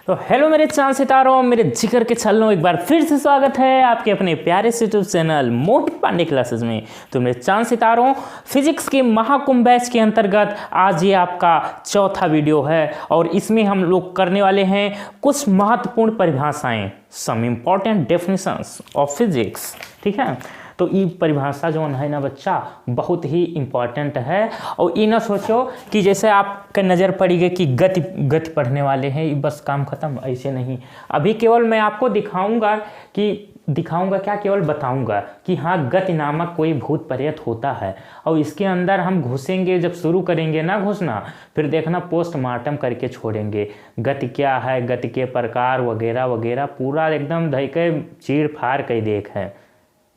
तो हेलो मेरे चांद सितारों, मेरे जिगर के छल्लों, एक बार फिर से स्वागत है आपके अपने प्यारे से यूट्यूब चैनल मोहित पांडे क्लासेस में। तो मेरे चांद सितारों, फिजिक्स के महाकुंभ बैच के अंतर्गत आज ये आपका चौथा वीडियो है और इसमें हम लोग करने वाले हैं कुछ महत्वपूर्ण परिभाषाएं, some important definitions of physics. ठीक है, तो ये परिभाषा जो है ना बच्चा बहुत ही इम्पॉर्टेंट है। और ये ना सोचो कि जैसे आपका नज़र पड़ी गई कि गति पढ़ने वाले हैं बस काम खत्म, ऐसे नहीं। अभी केवल मैं आपको दिखाऊंगा क्या, केवल बताऊंगा कि हाँ गति नामक कोई भूत प्रेत होता है और इसके अंदर हम घुसेंगे। जब शुरू करेंगे ना घुसना, फिर देखना पोस्टमार्टम करके छोड़ेंगे। गति क्या है, गति के प्रकार वगैरह वगैरह पूरा एकदम धई के चीड़ फाड़ के देख है।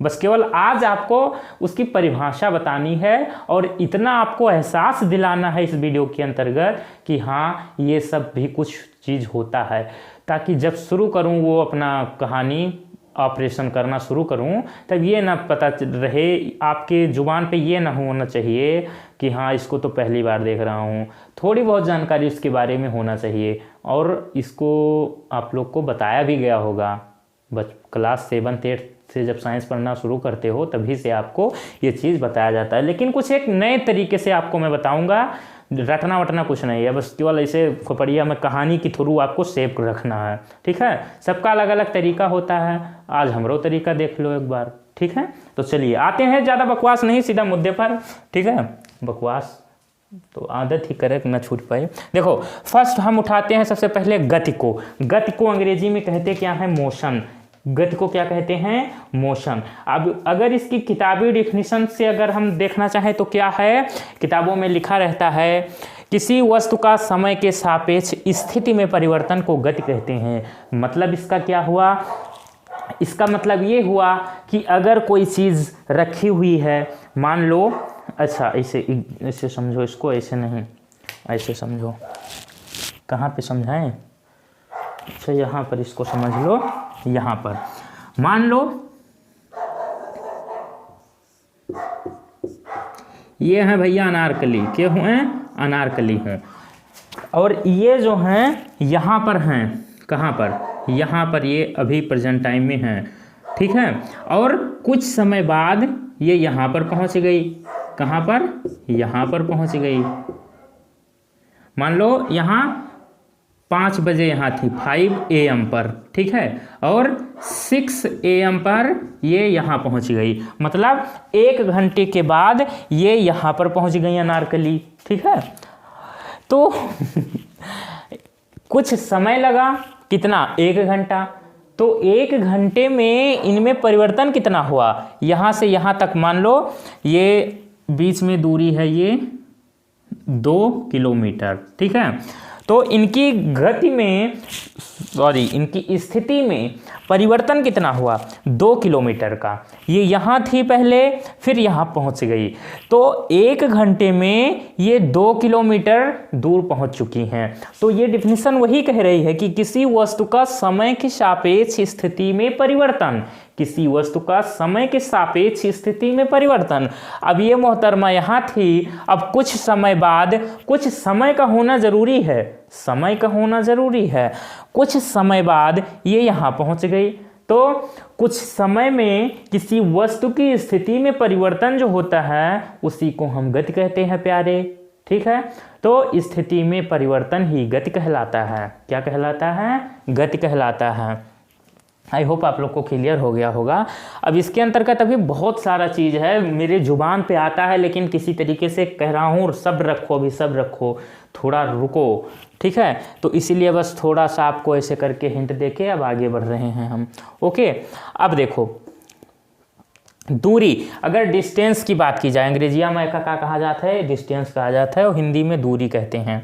बस केवल आज आपको उसकी परिभाषा बतानी है और इतना आपको एहसास दिलाना है इस वीडियो के अंतर्गत कि हाँ ये सब भी कुछ चीज़ होता है, ताकि जब शुरू करूँ वो अपना कहानी ऑपरेशन करना शुरू करूं तब ये ना पता रहे आपके ज़ुबान पे, ये ना होना चाहिए कि हाँ इसको तो पहली बार देख रहा हूँ। थोड़ी बहुत जानकारी उसके बारे में होना चाहिए और इसको आप लोग को बताया भी गया होगा। क्लास 7th 8th से जब साइंस पढ़ना शुरू करते हो तभी से आपको ये चीज़ बताया जाता है, लेकिन कुछ एक नए तरीके से आपको मैं बताऊंगा। रटना वटना कुछ नहीं है, बस केवल ऐसे खोपड़िया में कहानी के थ्रू आपको सेव रखना है। ठीक है, सबका अलग अलग तरीका होता है, आज हमरो तरीका देख लो एक बार। ठीक है, तो चलिए आते हैं, ज़्यादा बकवास नहीं, सीधा मुद्दे पर। ठीक है, बकवास तो आदत ही करे ना छूट पाए। देखो फर्स्ट हम उठाते हैं सबसे पहले गति को। गति को अंग्रेजी में कहते क्या है, मोशन। गति को क्या कहते हैं, मोशन। अब अगर इसकी किताबी डिफिनीशन से अगर हम देखना चाहें तो क्या है, किताबों में लिखा रहता है किसी वस्तु का समय के सापेक्ष स्थिति में परिवर्तन को गति कहते हैं। मतलब इसका क्या हुआ, इसका मतलब ये हुआ कि अगर कोई चीज़ रखी हुई है, मान लो, अच्छा ऐसे समझो इसको, ऐसे नहीं, ऐसे समझो। कहाँ पे समझाएं, अच्छा यहाँ पर इसको समझ लो। यहाँ पर मान लो ये है भैया अनारकली, क्या हुए, अनारकली हैं, और ये जो हैं यहाँ पर हैं, कहाँ पर, यहाँ पर, ये अभी प्रेजेंट टाइम में हैं। ठीक है, और कुछ समय बाद ये यहाँ पर पहुँच गई, कहाँ पर, यहाँ पर पहुँच गई। मान लो यहाँ 5 बजे यहाँ थी, 5 AM पर। ठीक है, और 6 AM पर ये यहाँ पहुँच गई, मतलब 1 घंटे के बाद ये यहाँ पर पहुँच गई अनारकली। ठीक है, तो कुछ समय लगा, कितना, 1 घंटा। तो 1 घंटे में इनमें परिवर्तन कितना हुआ, यहाँ से यहाँ तक मान लो ये बीच में दूरी है ये 2 किलोमीटर। ठीक है, तो इनकी गति में, इनकी स्थिति में परिवर्तन कितना हुआ, 2 किलोमीटर का। ये यहाँ थी पहले, फिर यहाँ पहुँच गई, तो 1 घंटे में ये 2 किलोमीटर दूर पहुँच चुकी हैं। तो ये डिफिनीशन वही कह रही है कि किसी वस्तु का समय के सापेक्ष स्थिति में परिवर्तन, किसी वस्तु का समय के सापेक्ष स्थिति में परिवर्तन। अब ये मोहतरमा यहाँ थी, अब कुछ समय बाद, कुछ समय का होना जरूरी है, समय का होना जरूरी है, कुछ समय बाद ये यहाँ पहुँच गई। तो कुछ समय में किसी वस्तु की स्थिति में परिवर्तन जो होता है उसी को हम गति कहते हैं प्यारे। ठीक है, तो स्थिति में परिवर्तन ही गति कहलाता है। क्या कहलाता है, गति कहलाता है। आई होप आप लोग को क्लियर हो गया होगा। अब इसके अंतर्गत अभी बहुत सारा चीज़ है, मेरे जुबान पे आता है लेकिन किसी तरीके से कह रहा हूँ, सब्र रखो, अभी सब्र रखो, थोड़ा रुको। ठीक है, तो इसीलिए बस थोड़ा सा आपको ऐसे करके हिंट देके अब आगे बढ़ रहे हैं हम। ओके, अब देखो दूरी, अगर डिस्टेंस की बात की जाए, अंग्रेजिया में क्या कहा जाता है, डिस्टेंस कहा जाता है, और हिंदी में दूरी कहते हैं।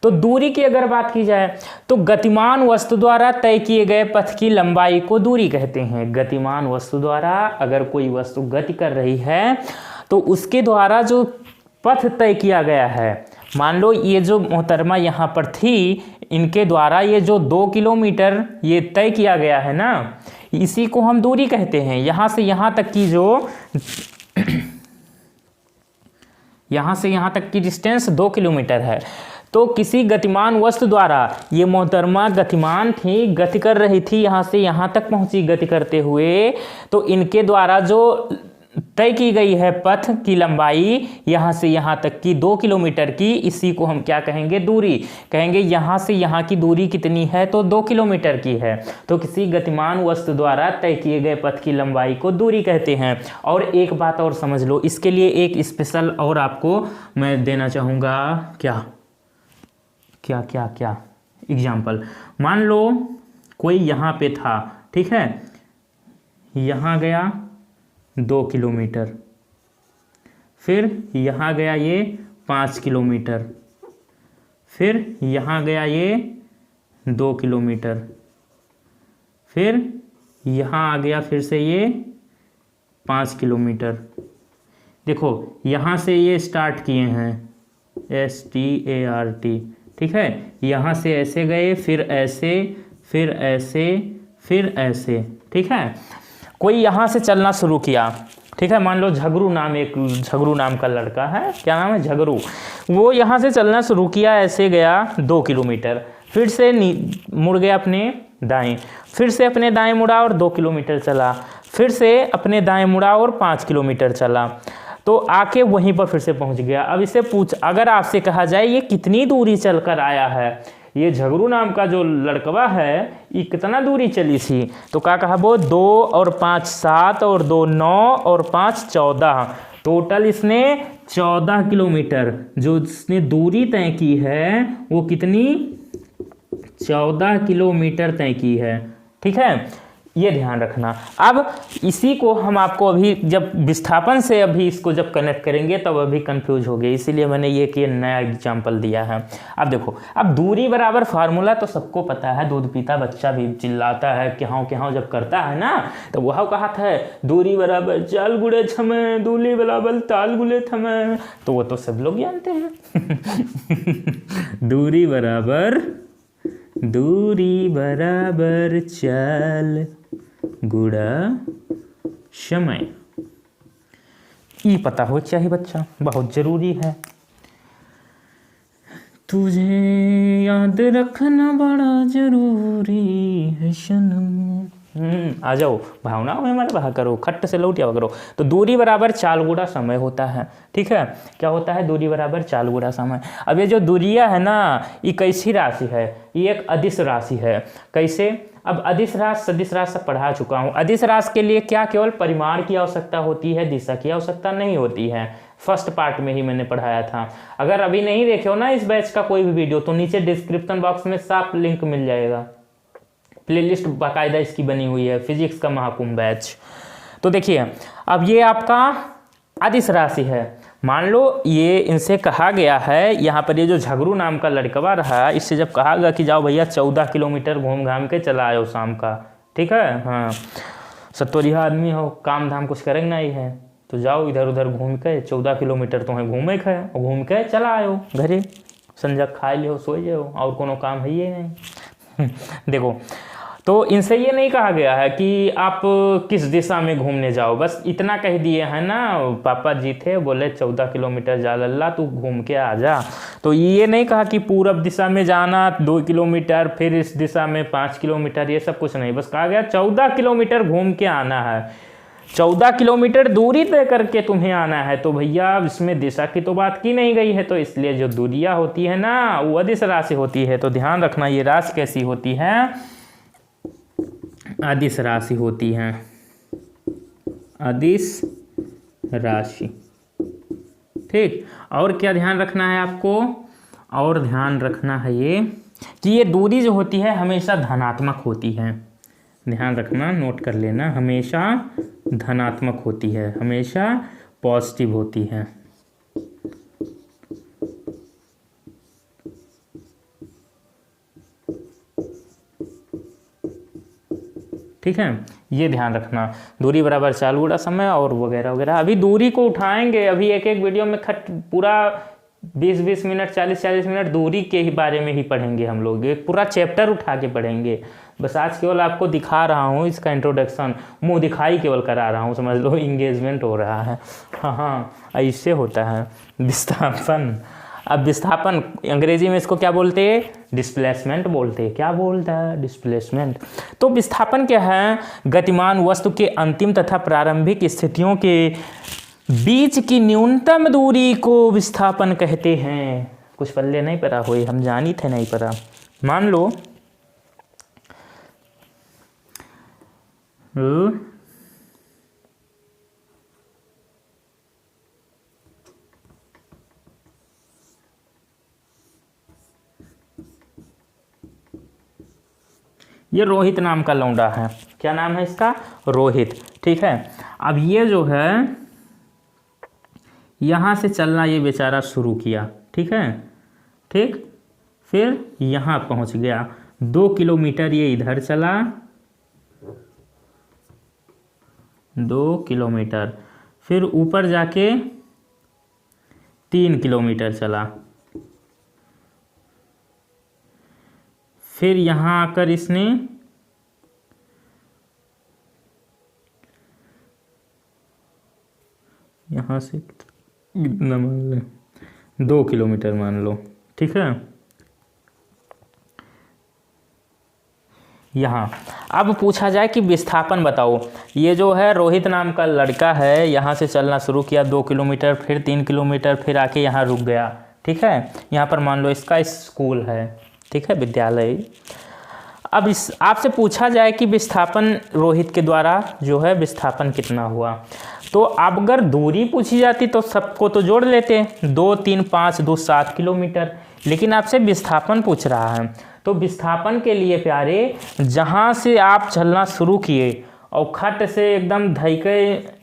तो दूरी की अगर बात की जाए तो गतिमान वस्तु द्वारा तय किए गए पथ की लंबाई को दूरी कहते हैं। गतिमान वस्तु द्वारा, अगर कोई वस्तु गति कर रही है तो उसके द्वारा जो पथ तय किया गया है, मान लो ये जो मोहतरमा यहाँ पर थी, इनके द्वारा ये जो 2 किलोमीटर ये तय किया गया है ना, इसी को हम दूरी कहते हैं। यहाँ से यहाँ तक की जो यहाँ से यहाँ तक की डिस्टेंस 2 किलोमीटर है। तो किसी गतिमान वस्तु द्वारा, ये मोहतरमा गतिमान थी, गति कर रही थी, यहाँ से यहाँ तक पहुँची गति करते हुए, तो इनके द्वारा जो तय की गई है पथ की लंबाई यहाँ से यहाँ तक की 2 किलोमीटर की, इसी को हम क्या कहेंगे, दूरी कहेंगे। यहाँ से यहाँ की दूरी कितनी है, तो 2 किलोमीटर की है। तो किसी गतिमान वस्तु द्वारा तय किए गए पथ की लंबाई को दूरी कहते हैं। और एक बात और समझ लो, इसके लिए एक स्पेशल और आपको मैं देना चाहूँगा, क्या क्या क्या क्या एग्जाम्पल। मान लो कोई यहाँ पे था, ठीक है, यहाँ गया 2 किलोमीटर, फिर यहाँ गया ये 5 किलोमीटर, फिर यहाँ गया ये 2 किलोमीटर, फिर यहाँ आ गया फिर से ये 5 किलोमीटर। देखो यहाँ से ये स्टार्ट किए हैं, START, ठीक है, यहाँ से ऐसे गए, फिर ऐसे, फिर ऐसे, फिर ऐसे, ठीक है। कोई यहाँ से चलना शुरू किया, ठीक है, मान लो झगरू नाम का लड़का है, क्या नाम है, झगरू। वो यहाँ से चलना शुरू किया, ऐसे गया 2 किलोमीटर, फिर से मुड़ गया अपने दाएं, फिर से अपने दाएं मुड़ा और 2 किलोमीटर चला, फिर से अपने दाएं मुड़ा और 5 किलोमीटर चला, तो आके वहीं पर फिर से पहुँच गया। अब इसे अगर आपसे कहा जाए ये कितनी दूरी चल कर आया है, ये झगरू नाम का जो लड़कवा है ये कितना दूरी चली थी, तो क्या कहा वो, 2 और 5 7 और 2 9 और 5 14, टोटल इसने 14 किलोमीटर जो इसने दूरी तय की है, वो कितनी, 14 किलोमीटर तय की है, ठीक है, ये ध्यान रखना। अब इसी को हम आपको अभी जब विस्थापन से अभी इसको जब कनेक्ट करेंगे तब अभी कंफ्यूज हो गए, इसीलिए मैंने ये नया एग्जाम्पल दिया है। अब देखो, अब दूरी बराबर फार्मूला तो सबको पता है, दूध पीता बच्चा भी चिल्लाता है क्यों जब करता है ना, तो वह कहा था दूरी बराबर चाल गुड़े छमे, दूरी बराबर ताल गुड़े थमे, तो वो तो सब लोग जानते हैं। दूरी बराबर चाल गुड़ा समय, ये पता हो चाहिए बच्चा, बहुत जरूरी है। तुझे याद रखना बड़ा जरूरी है सनम। आ जाओ, भावनाओं में मत बहा करो, खट्ट से लौट जाओ करो। तो दूरी बराबर चाल गुड़ा समय होता है, ठीक है, क्या होता है, दूरी बराबर चाल गुड़ा समय। अब ये जो दूरिया है ना, ये कैसी राशि है, ये एक अदिश राशि है। कैसे, अब अदिश राशि सदिश राशि सब पढ़ा चुका हूँ। अदिश राशि के लिए क्या केवल परिमाण की आवश्यकता होती है, दिशा की आवश्यकता नहीं होती है। फर्स्ट पार्ट में ही मैंने पढ़ाया था। अगर अभी नहीं देखे हो ना इस बैच का कोई भी वीडियो, तो नीचे डिस्क्रिप्शन बॉक्स में साफ लिंक मिल जाएगा, प्लेलिस्ट बाकायदा इसकी बनी हुई है, फिजिक्स का महाकुंभ बैच। तो देखिए, अब ये आपका अदिश राशि है। मान लो ये इनसे कहा गया है, यहाँ पर ये जो झगरू नाम का लड़कवा रहा, इससे जब कहा गया कि जाओ भैया 14 किलोमीटर घूम घाम के चला आयो शाम का, ठीक है, हाँ, सत्तोरिया आदमी हो, काम धाम कुछ करेंगे नहीं है, तो जाओ इधर उधर घूम के 14 किलोमीटर तुम्हें घूमे खे और घूम के चला आयो घरे, संजा खा लियो सो जाओ, और कोनो काम है ये नहीं। देखो, तो इनसे ये नहीं कहा गया है कि आप किस दिशा में घूमने जाओ, बस इतना कह दिए हैं ना, पापा जी थे बोले 14 किलोमीटर जा लल्ला तू घूम के आ जा। तो ये नहीं कहा कि पूरब दिशा में जाना 2 किलोमीटर, फिर इस दिशा में 5 किलोमीटर, ये सब कुछ नहीं, बस कहा गया 14 किलोमीटर घूम के आना है, 14 किलोमीटर दूरी तय करके तुम्हें आना है। तो भैया इसमें दिशा की तो बात की नहीं गई है, तो इसलिए जो दूरियाँ होती है ना, वो अदिश राशि होती है। तो ध्यान रखना, ये राशि कैसी होती है, अदिश राशि होती है, अदिश राशि, ठीक। और क्या ध्यान रखना है आपको, और ध्यान रखना है ये कि ये दूरी जो होती है हमेशा धनात्मक होती है। ध्यान रखना, नोट कर लेना, हमेशा धनात्मक होती है, हमेशा पॉजिटिव होती है। ठीक है, ये ध्यान रखना, दूरी बराबर चाल गुड़ा समय और वगैरह वगैरह। अभी दूरी को उठाएंगे, अभी एक एक वीडियो में पूरा 20-20 मिनट 40-40 मिनट दूरी के ही बारे में ही पढ़ेंगे हम लोग, एक पूरा चैप्टर उठा के पढ़ेंगे। बस आज केवल आपको दिखा रहा हूँ इसका इंट्रोडक्शन, मुंह दिखाई केवल करा रहा हूँ, समझ लो इंगेजमेंट हो रहा है। हाँ, ऐसे होता है विस्थापन। अब विस्थापन अंग्रेजी में इसको क्या बोलते हैं? डिस्प्लेसमेंट बोलते हैं। क्या बोलता है? डिस्प्लेसमेंट। तो विस्थापन क्या है? गतिमान वस्तु के अंतिम तथा प्रारंभिक स्थितियों के बीच की न्यूनतम दूरी को विस्थापन कहते हैं। कुछ पल्ले नहीं पड़ा हुई, हम जानी थे नहीं पड़ा। मान लो ये रोहित नाम का लौंडा है। क्या नाम है इसका? रोहित। ठीक है। अब ये जो है यहाँ से चलना ये बेचारा शुरू किया। ठीक है। ठीक। फिर यहाँ पहुँच गया। 2 किलोमीटर ये इधर चला, 2 किलोमीटर। फिर ऊपर जाके 3 किलोमीटर चला। फिर यहाँ आकर इसने यहाँ से कितना मान लो, 2 किलोमीटर मान लो। ठीक है। यहाँ अब पूछा जाए कि विस्थापन बताओ। ये जो है रोहित नाम का लड़का है, यहाँ से चलना शुरू किया 2 किलोमीटर, फिर 3 किलोमीटर, फिर आके यहाँ रुक गया। ठीक है। यहाँ पर मान लो इसका स्कूल है। ठीक है, विद्यालय। अब इस आपसे पूछा जाए कि विस्थापन रोहित के द्वारा जो है विस्थापन कितना हुआ, तो अब अगर दूरी पूछी जाती तो सबको तो जोड़ लेते, 2 3 5 2 7 किलोमीटर। लेकिन आपसे विस्थापन पूछ रहा है, तो विस्थापन के लिए प्यारे जहाँ से आप चलना शुरू किए और खट से एकदम धइके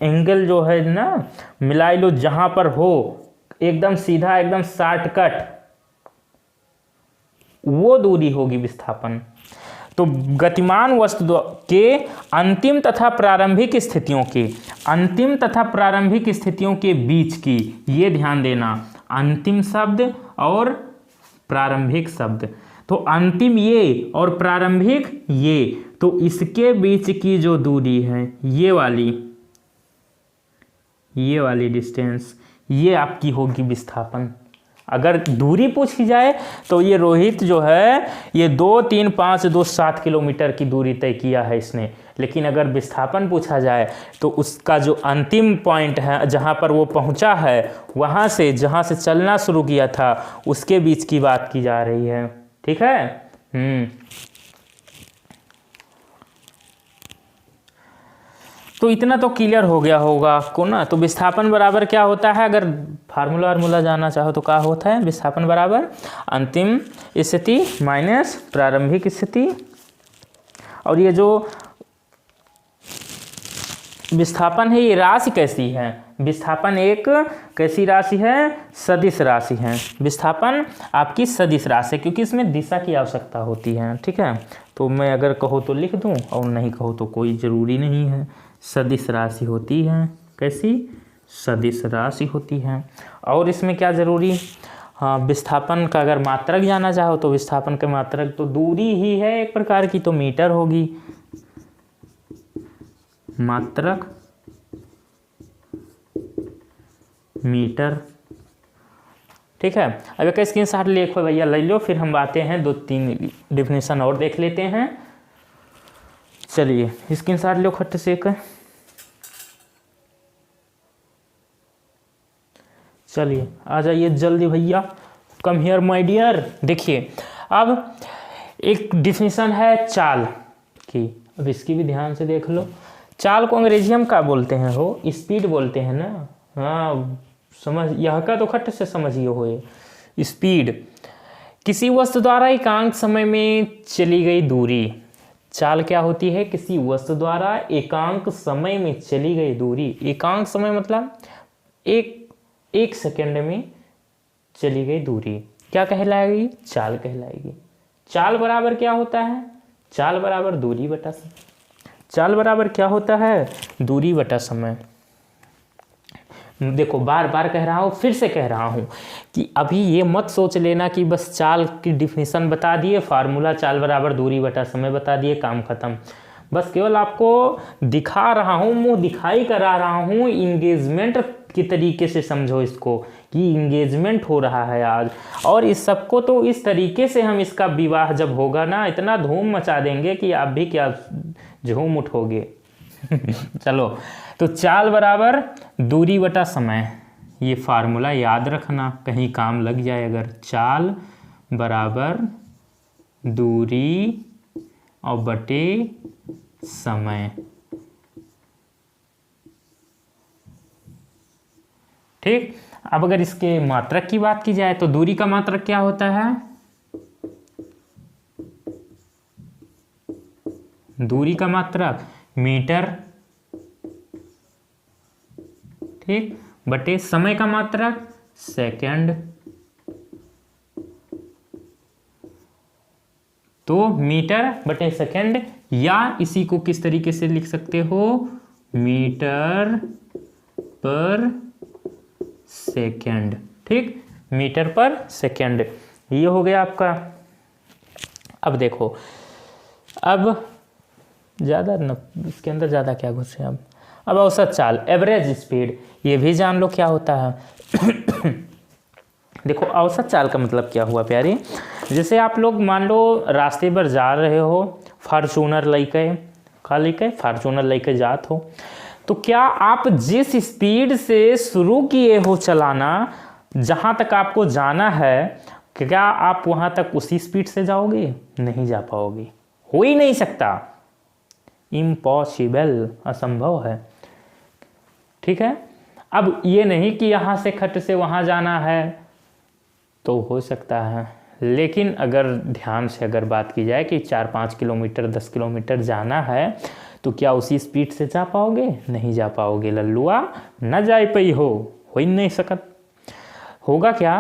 एंगल जो है ना मिलाई लो, जहाँ पर हो एकदम सीधा, एकदम शॉर्टकट, वो दूरी होगी विस्थापन। तो गतिमान वस्तु के अंतिम तथा प्रारंभिक स्थितियों के बीच की, ये ध्यान देना, अंतिम शब्द और प्रारंभिक शब्द। तो अंतिम ये और प्रारंभिक ये, तो इसके बीच की जो दूरी है ये वाली डिस्टेंस, ये आपकी होगी विस्थापन। अगर दूरी पूछी जाए तो ये रोहित जो है ये 2 3 5 2 7 किलोमीटर की दूरी तय किया है इसने। लेकिन अगर विस्थापन पूछा जाए तो उसका जो अंतिम पॉइंट है जहाँ पर वो पहुँचा है, वहाँ से जहाँ से चलना शुरू किया था उसके बीच की बात की जा रही है। ठीक है। तो इतना तो क्लियर हो गया होगा आपको ना। तो विस्थापन बराबर क्या होता है, अगर फार्मूला जानना चाहो तो क्या होता है? विस्थापन बराबर अंतिम स्थिति माइनस प्रारंभिक स्थिति। और ये जो विस्थापन है ये राशि कैसी है? विस्थापन एक कैसी राशि है? सदिश राशि है। विस्थापन आपकी सदिश राशि है क्योंकि इसमें दिशा की आवश्यकता होती है। ठीक है। तो मैं अगर कहो तो लिख दूं और नहीं कहो तो कोई ज़रूरी नहीं है। सदिश राशि होती है। कैसी? सदिश राशि होती है। और इसमें क्या ज़रूरी? हाँ, विस्थापन का अगर मात्रक जाना चाहो तो विस्थापन का मात्रक तो दूरी ही है एक प्रकार की, तो मीटर होगी। मात्रक मीटर। ठीक है। अब एक स्क्रीनशॉट लिखो भैया, ले लो, फिर हम आते हैं 2-3 डिफिनेशन और देख लेते हैं। चलिए स्क्रीनशॉट लो खट से एक। चलिए आ जाइए जल्दी भैया, कम हियर माय डियर। देखिए अब एक डिफिनेशन है चाल की, अब इसकी भी ध्यान से देख लो। चाल को अंग्रेजी हम क्या बोलते हैं? हो स्पीड बोलते हैं ना। हाँ समझ, यह का तो खट से समझिए हो। स्पीड किसी वस्तु द्वारा एकांक समय में चली गई दूरी। चाल क्या होती है? किसी वस्तु द्वारा एकांक समय में चली गई दूरी। एकांक समय मतलब एक सेकंड में चली गई दूरी क्या कहलाएगी? चाल कहलाएगी। चाल बराबर क्या होता है? चाल बराबर दूरी बटा समय। चाल बराबर क्या होता है? दूरी बटा समय। देखो बार बार कह रहा हूँ, फिर से कह रहा हूँ कि अभी ये मत सोच लेना कि बस चाल की डिफिनीशन बता दिए, फार्मूला चाल बराबर दूरी बटा समय बता दिए, काम खत्म। बस केवल आपको दिखा रहा हूँ, मुंह दिखाई करा रहा हूँ, इंगेजमेंट के तरीके से समझो इसको कि इंगेजमेंट हो रहा है आज, और इस सबको तो इस तरीके से हम इसका विवाह जब होगा ना इतना धूम मचा देंगे कि आप भी क्या झूम उठोगे। चलो, तो चाल बराबर दूरी बटा समय, ये फार्मूला याद रखना, कहीं काम लग जाए अगर। चाल बराबर दूरी और बटे समय, ठीक। अब अगर इसके मात्रक की बात की जाए तो दूरी का मात्रक क्या होता है? दूरी का मात्रक मीटर, ठीक, बटे समय का मात्रक सेकंड। तो मीटर बटे सेकंड, या इसी को किस तरीके से लिख सकते हो? मीटर पर सेकंड, ठीक, मीटर पर सेकंड, ये हो गया आपका। अब देखो, अब ज़्यादा न इसके अंदर ज़्यादा क्या घुसे अब औसत चाल, एवरेज स्पीड, ये भी जान लो क्या होता है। देखो औसत चाल का मतलब क्या हुआ प्यारे, जैसे आप लोग मान लो रास्ते पर जा रहे हो, फार्चूनर लेके, का लेके फार्चूनर लेके जात हो, तो क्या आप जिस स्पीड से शुरू किए हो चलाना, जहाँ तक आपको जाना है, क्या आप वहाँ तक उसी स्पीड से जाओगे? नहीं जा पाओगे, हो ही नहीं सकता, इम्पॉसिबल, असंभव है, ठीक है। अब ये नहीं कि यहाँ से खट से वहाँ जाना है तो हो सकता है, लेकिन अगर ध्यान से अगर बात की जाए कि 4-5 किलोमीटर 10 किलोमीटर जाना है तो क्या उसी स्पीड से जा पाओगे? नहीं जा पाओगे लल्लुआ, न जा पाई हो ही नहीं सकत। होगा क्या,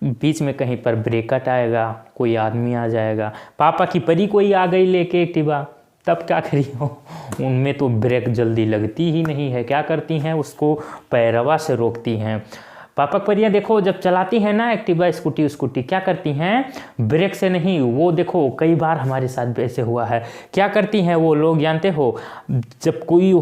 बीच में कहीं पर ब्रेकट आएगा, कोई आदमी आ जाएगा, पापा की परी कोई आ गई लेके एक्टिवा, तब क्या करी हो? उनमें तो ब्रेक जल्दी लगती ही नहीं है, क्या करती हैं उसको पैरवा से रोकती हैं। पापा परियाँ देखो जब चलाती हैं ना एक्टिवा स्कूटी क्या करती हैं? ब्रेक से नहीं, वो देखो कई बार हमारे साथ भी ऐसे हुआ है, क्या करती हैं वो लोग जानते हो? जब कोई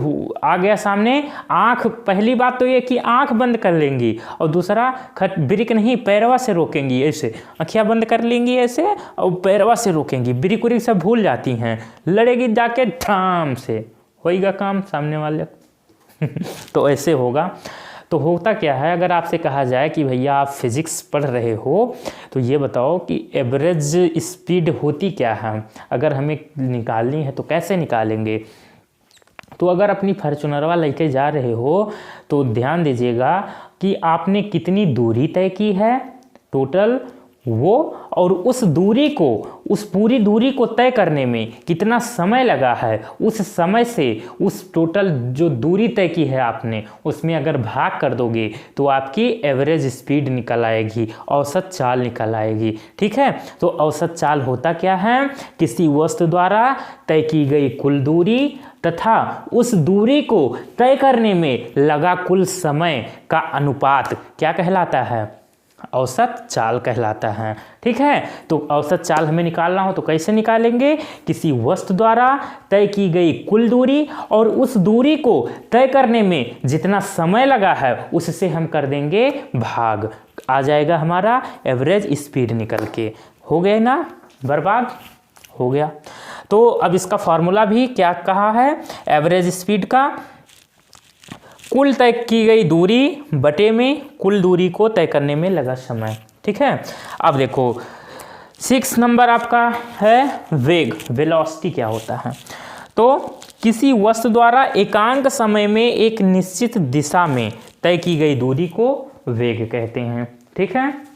आ गया सामने, आँख, पहली बात तो ये कि आँख बंद कर लेंगी, और दूसरा ब्रेक नहीं पैरवा से रोकेंगी, ऐसे आँखियाँ बंद कर लेंगी ऐसे और पैरवा से रोकेंगी, ब्रेक उरिक सब भूल जाती हैं, लड़ेगी जाके ठाम से, होएगा काम सामने वाले। तो ऐसे होगा। तो होता क्या है, अगर आपसे कहा जाए कि भैया आप फिजिक्स पढ़ रहे हो तो ये बताओ कि एवरेज स्पीड होती क्या है, अगर हमें निकालनी है तो कैसे निकालेंगे? तो अगर अपनी फॉर्च्यूनरवा लेके जा रहे हो तो ध्यान दीजिएगा कि आपने कितनी दूरी तय की है टोटल वो, और उस दूरी को, उस पूरी दूरी को तय करने में कितना समय लगा है, उस समय से उस टोटल जो दूरी तय की है आपने, उसमें अगर भाग कर दोगे तो आपकी एवरेज स्पीड निकल आएगी, औसत चाल निकल आएगी, ठीक है। तो औसत चाल होता क्या है? किसी वस्तु द्वारा तय की गई कुल दूरी तथा उस दूरी को तय करने में लगा कुल समय का अनुपात क्या कहलाता है? औसत चाल कहलाता है, ठीक है। तो औसत चाल हमें निकालना हो तो कैसे निकालेंगे? किसी वस्तु द्वारा तय की गई कुल दूरी और उस दूरी को तय करने में जितना समय लगा है उससे हम कर देंगे भाग, आ जाएगा हमारा एवरेज स्पीड निकल के। हो गए ना, बर्बाद हो गया। तो अब इसका फॉर्मूला भी क्या कहा है एवरेज स्पीड का? कुल तय की गई दूरी बटे में कुल दूरी को तय करने में लगा समय, ठीक है। अब देखो 6 नंबर आपका है वेग, वेलोसिटी क्या होता है? तो किसी वस्तु द्वारा एकांक समय में एक निश्चित दिशा में तय की गई दूरी को वेग कहते हैं, ठीक है।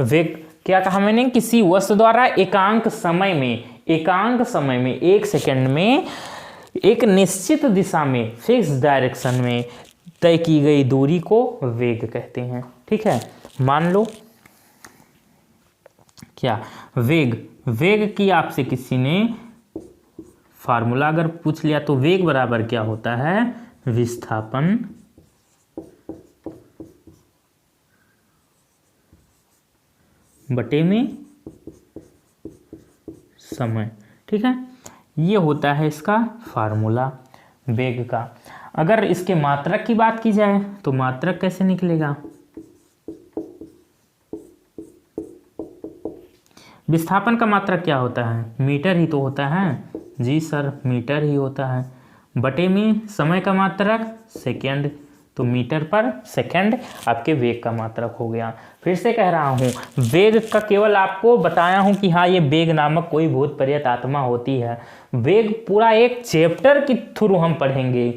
वेग क्या कहा मैंने? किसी वस्तु द्वारा एकांक समय में 1 सेकंड में एक निश्चित दिशा में फिक्स डायरेक्शन में तय की गई दूरी को वेग कहते हैं, ठीक है। मान लो क्या वेग की आपसे किसी ने फार्मूला अगर पूछ लिया तो वेग बराबर क्या होता है? विस्थापन बटे में समय। ठीक है, ये होता है इसका फार्मूला वेग का। अगर इसके मात्रक की बात की जाए तो मात्रक कैसे निकलेगा? विस्थापन का मात्रक क्या होता है? मीटर ही तो होता है। जी सर, मीटर ही होता है। बटे में समय का मात्रक सेकेंड, तो मीटर पर सेकेंड आपके वेग का मात्रक हो गया। फिर से कह रहा हूँ, वेग का केवल आपको बताया हूँ कि हाँ ये वेग नामक कोई भूत प्रेत आत्मा होती है। वेग पूरा एक चैप्टर के थ्रू हम पढ़ेंगे।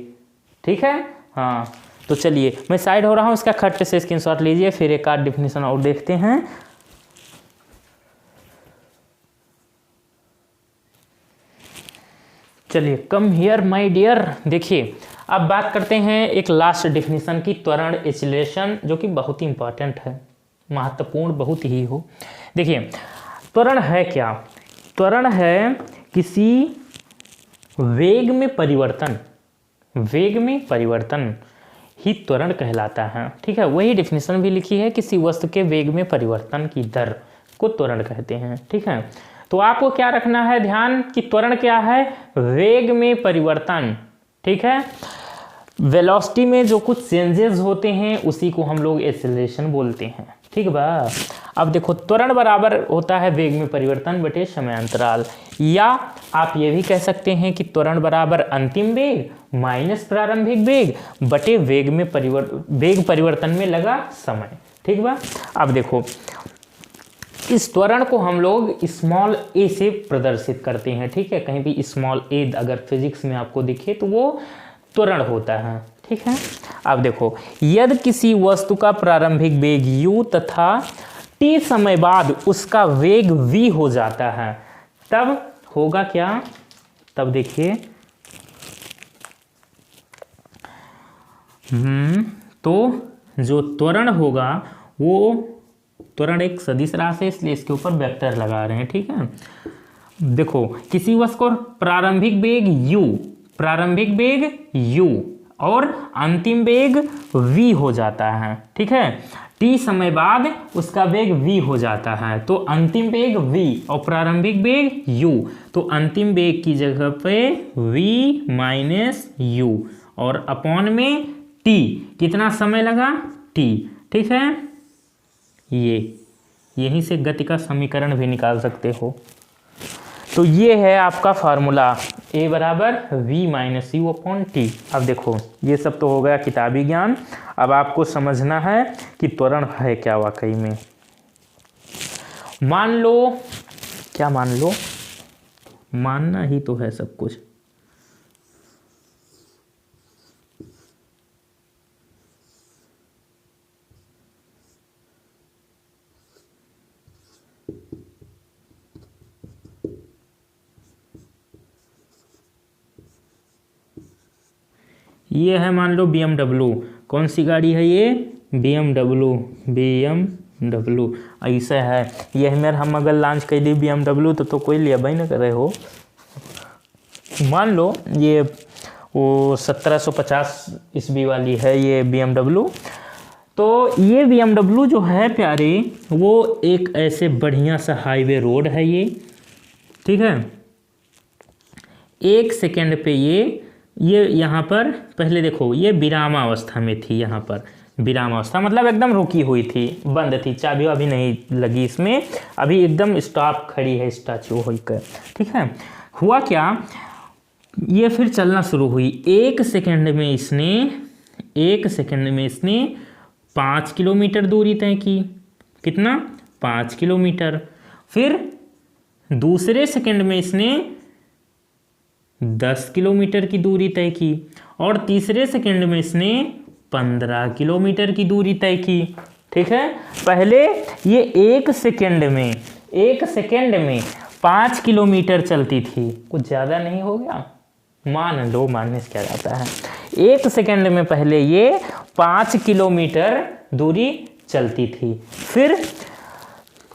ठीक है, हाँ तो चलिए मैं साइड हो रहा हूँ, इसका खट से स्क्रीनशॉट लीजिए, फिर एक आध डिफिनेशन और देखते हैं। चलिए, कम हियर माय डियर। देखिए, अब बात करते हैं एक लास्ट डेफिनेशन की, त्वरण एक्सीलरेशन, जो कि बहुत ही इंपॉर्टेंट है, महत्वपूर्ण बहुत ही हो। देखिए, त्वरण है क्या? त्वरण है किसी वेग में परिवर्तन, वेग में परिवर्तन ही त्वरण कहलाता है। ठीक है, वही डेफिनेशन भी लिखी है, किसी वस्तु के वेग में परिवर्तन की दर को त्वरण कहते हैं। ठीक है, तो आपको क्या रखना है ध्यान कि त्वरण क्या है? वेग में परिवर्तन। ठीक है, वेलोसिटी में जो कुछ चेंजेस होते हैं उसी को हम लोग एक्सेलरेशन बोलते हैं। ठीक बा? अब देखो, त्वरण बराबर होता है वेग में परिवर्तन बटे समय अंतराल, या आप ये भी कह सकते हैं कि त्वरण बराबर अंतिम वेग माइनस प्रारंभिक वेग बटे वेग परिवर्तन में लगा समय। ठीक बा? अब देखो, इस त्वरण को हम लोग स्मॉल ए से प्रदर्शित करते हैं। ठीक है, कहीं भी स्मॉल ए अगर फिजिक्स में आपको दिखे तो वो त्वरण होता है। ठीक है, अब देखो, यदि किसी वस्तु का प्रारंभिक वेग u तथा t समय बाद उसका वेग v हो जाता है, तब होगा क्या? तब देखिए, तो जो त्वरण होगा वो, त्वरण एक सदिश राशि है इसलिए इसके ऊपर वेक्टर लगा रहे हैं। ठीक है, देखो, किसी वस्तु को प्रारंभिक वेग u और अंतिम वेग v हो जाता है। ठीक है, t समय बाद उसका वेग v हो जाता है, तो अंतिम वेग v और प्रारंभिक वेग u, तो अंतिम वेग की जगह पे v माइनस u और अपॉन में t, कितना समय लगा? t। ठीक है, यहीं से गति का समीकरण भी निकाल सकते हो। तो ये है आपका फार्मूला, a बराबर v minus you upon T. अब देखो, ये सब तो हो गया किताबी ज्ञान, अब आपको समझना है कि त्वरण है क्या वाकई में। मान लो, क्या मान लो? मानना ही तो है सब कुछ। ये है मान लो BMW। कौन सी गाड़ी है ये? BMW। ऐसा है, ये मेरे हम अगर लॉन्च कर दी BMW तो कोई लिया भाई ना कर रहे हो। मान लो ये वो 1750 ईस्वी वाली है ये BMW। तो ये BMW जो है प्यारे, वो एक ऐसे बढ़िया सा हाईवे रोड है ये। ठीक है, 1 सेकेंड पे ये यहाँ पर पहले देखो, ये विरामावस्था में थी। यहाँ पर विरामावस्था मतलब एकदम रुकी हुई थी, बंद थी, चाबी अभी नहीं लगी इसमें, अभी एकदम स्टॉप खड़ी है स्टैचू होकर। ठीक है, हुआ क्या, ये फिर चलना शुरू हुई। 1 सेकेंड में इसने 5 किलोमीटर दूरी तय की। कितना? 5 किलोमीटर। फिर दूसरे सेकेंड में इसने 10 किलोमीटर की दूरी तय की और तीसरे सेकंड में इसने 15 किलोमीटर की दूरी तय की। ठीक है, पहले ये 1 सेकंड में 5 किलोमीटर चलती थी, कुछ ज़्यादा नहीं हो गया? मान लो, मानने से क्या जाता है, 1 सेकंड में पहले ये 5 किलोमीटर दूरी चलती थी। फिर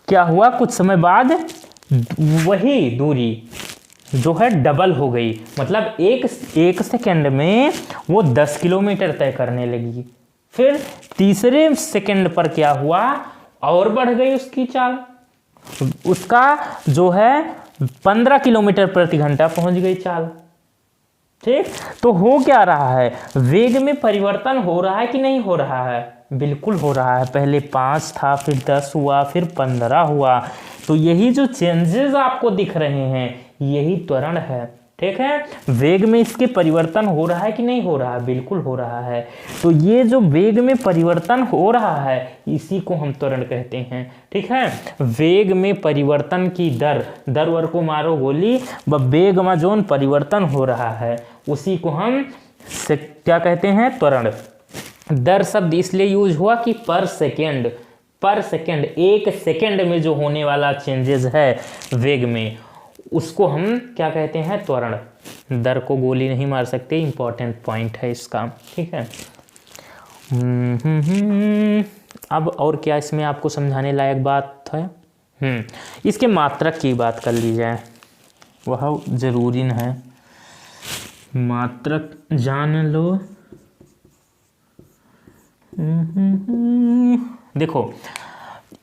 क्या हुआ, कुछ समय बाद वही दूरी जो है डबल हो गई, मतलब एक सेकंड में वो 10 किलोमीटर तय करने लगी। फिर तीसरे सेकंड पर क्या हुआ, और बढ़ गई उसकी चाल। उसका जो है 15 किलोमीटर प्रति घंटा पहुंच गई चाल। ठीक, तो हो क्या रहा है, वेग में परिवर्तन हो रहा है कि नहीं हो रहा है? बिल्कुल हो रहा है। पहले 5 था, फिर 10 हुआ, फिर 15 हुआ। तो यही जो चेंजेस आपको दिख रहे हैं यही त्वरण है। ठीक है, वेग में इसके परिवर्तन हो रहा है कि नहीं हो रहा है? बिल्कुल हो रहा है। तो ये जो वेग में परिवर्तन हो रहा है इसी को हम त्वरण कहते हैं। ठीक है, वेग में परिवर्तन की दर, दर वर को मारो गोली, वेग में जोन परिवर्तन हो रहा है उसी को हम क्या कहते हैं? त्वरण। दर शब्द इसलिए यूज हुआ कि पर सेकेंड, पर सेकेंड, एक सेकेंड में जो होने वाला चेंजेस है वेग में उसको हम क्या कहते हैं? त्वरण। दर को गोली नहीं मार सकते, इंपॉर्टेंट पॉइंट है इसका। ठीक है, अब और क्या इसमें आपको समझाने लायक बात है? इसके मात्रक की बात कर ली जाए, वह जरूरी है। मात्रक जान लो। देखो,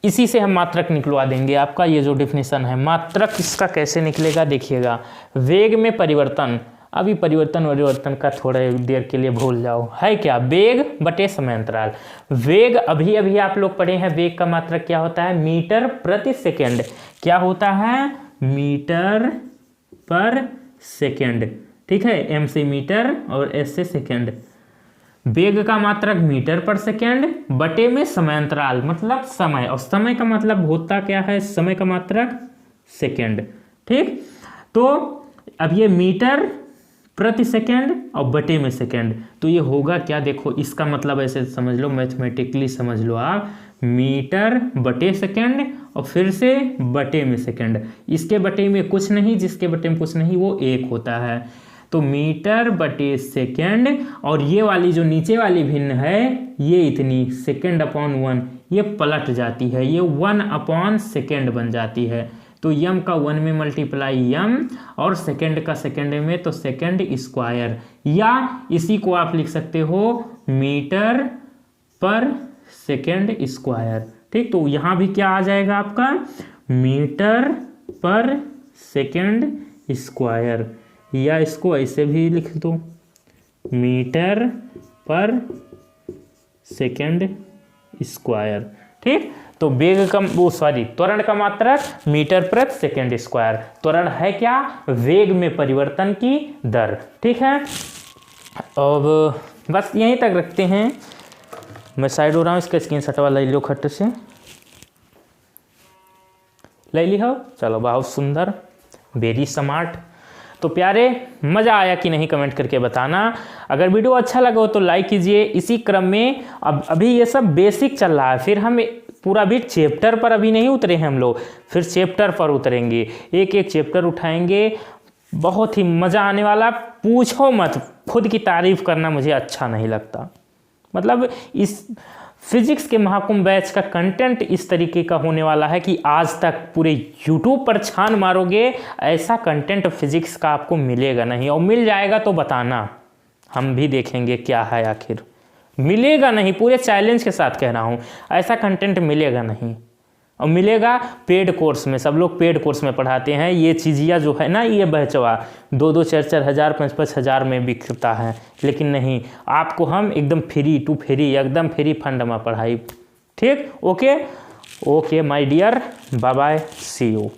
इसी से हम मात्रक निकलवा देंगे। आपका ये जो डेफिनेशन है मात्रक इसका कैसे निकलेगा देखिएगा। वेग में परिवर्तन, अभी परिवर्तन का थोड़ा देर के लिए भूल जाओ, है क्या? वेग बटे समय अंतराल। वेग अभी अभी आप लोग पढ़े हैं, वेग का मात्रक क्या होता है? मीटर प्रति सेकेंड। क्या होता है? मीटर पर सेकेंड। ठीक है, एम से मीटर और एस से सेकेंड। वेग का मात्रक मीटर पर सेकेंड बटे में समय अंतराल, मतलब समय, और समय का मतलब होता क्या है? समय का मात्रक सेकेंड। ठीक, तो अब ये मीटर प्रति सेकेंड और बटे में सेकेंड, तो ये होगा क्या? देखो, इसका मतलब ऐसे समझ लो, मैथमेटिकली समझ लो आप, मीटर बटे सेकेंड और फिर से बटे में सेकेंड। इसके बटे में कुछ नहीं, जिसके बटे में कुछ नहीं वो 1 होता है। तो मीटर बटे सेकेंड, और ये वाली जो नीचे वाली भिन्न है ये इतनी, सेकेंड अपॉन 1, ये पलट जाती है, ये 1 अपॉन सेकेंड बन जाती है। तो यम का 1 में मल्टीप्लाई यम, और सेकेंड का सेकेंड में तो सेकेंड स्क्वायर, या इसी को आप लिख सकते हो मीटर पर सेकेंड स्क्वायर। ठीक, तो यहाँ भी क्या आ जाएगा आपका? मीटर पर सेकेंड स्क्वायर, या इसको ऐसे भी लिख दो, मीटर पर सेकेंड स्क्वायर। ठीक, तो वेग का त्वरण का मात्रक मीटर प्रति सेकेंड स्क्वायर। त्वरण है क्या? वेग में परिवर्तन की दर। ठीक है, अब बस यहीं तक रखते हैं। मैं साइड हो रहा हूँ, इसका स्क्रीनशॉट वाला ले लो, खट्ट से ले ली हो। चलो, बहुत सुंदर, वेरी स्मार्ट। तो प्यारे, मज़ा आया कि नहीं कमेंट करके बताना। अगर वीडियो अच्छा लगा हो तो लाइक कीजिए। इसी क्रम में अब अभी ये सब बेसिक चल रहा है, फिर हम पूरा भी चैप्टर पर अभी नहीं उतरे हैं हम लोग, फिर चैप्टर पर उतरेंगे, एक एक चैप्टर उठाएंगे, बहुत ही मज़ा आने वाला। पूछो मत, खुद की तारीफ करना मुझे अच्छा नहीं लगता। मतलब इस फिजिक्स के महाकुंभ बैच का कंटेंट इस तरीके का होने वाला है कि आज तक पूरे यूट्यूब पर छान मारोगे ऐसा कंटेंट फिजिक्स का आपको मिलेगा नहीं, और मिल जाएगा तो बताना, हम भी देखेंगे क्या है आखिर। मिलेगा नहीं, पूरे चैलेंज के साथ कह रहा हूँ, ऐसा कंटेंट मिलेगा नहीं। और मिलेगा पेड कोर्स में, सब लोग पेड कोर्स में पढ़ाते हैं। ये चीज़िया जो है ना, ये बहचवा 2-2, 4-4 हज़ार, 5-5 हज़ार में बिकता है, लेकिन नहीं, आपको हम एकदम फ्री टू फ्री, एकदम फ्री फंड में पढ़ाई। ठीक, okay okay my dear, bye bye, see you.